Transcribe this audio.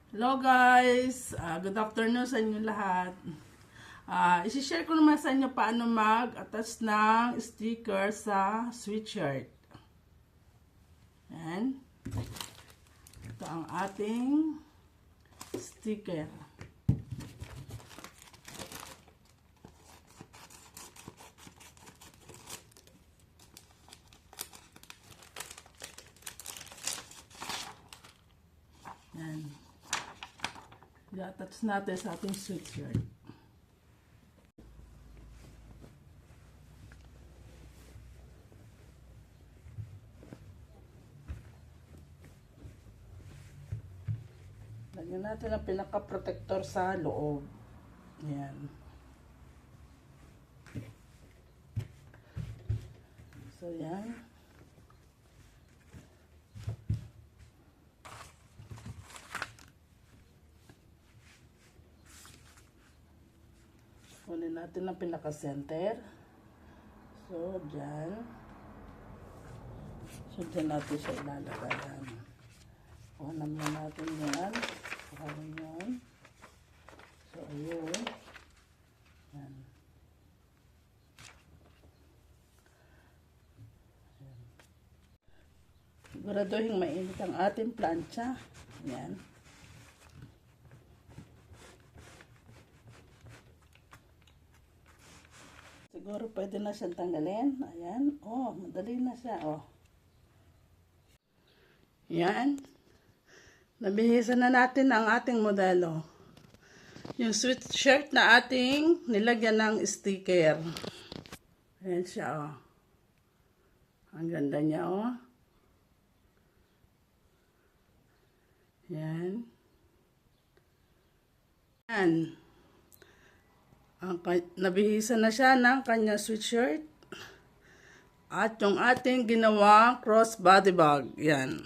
Hello guys! Good afternoon sa inyo lahat. Isi-share ko naman sa inyo paano mag-attach ng sticker sa sweatshirt. Yan. Ito ang ating sticker. Yan. I-attach natin sa ating sweatshirt. Lagyan natin ang pinaka-protector sa loob. Yan. So, yan. Kunin natin ang pinaka-center. So, dyan. So, dyan natin siya ilalagayan. Kuhanan mo natin yan. Kuhanan yan. So, ayun. Yan. Yan. Siguraduhin mainit ang ating plancha. Yan. Siguro pwede na siyang tanggalin. Ayan. Oh, madali na siya. Oh. Yan. Nabihisan na natin ang ating modelo. Yung sweatshirt na ating nilagyan ng sticker. Ayan siya, oh. Ang ganda niya, oh. Yan. Yan. Nabihisan na siya ng kanyang sweatshirt. At yung ating ginawang crossbody bag. Yan.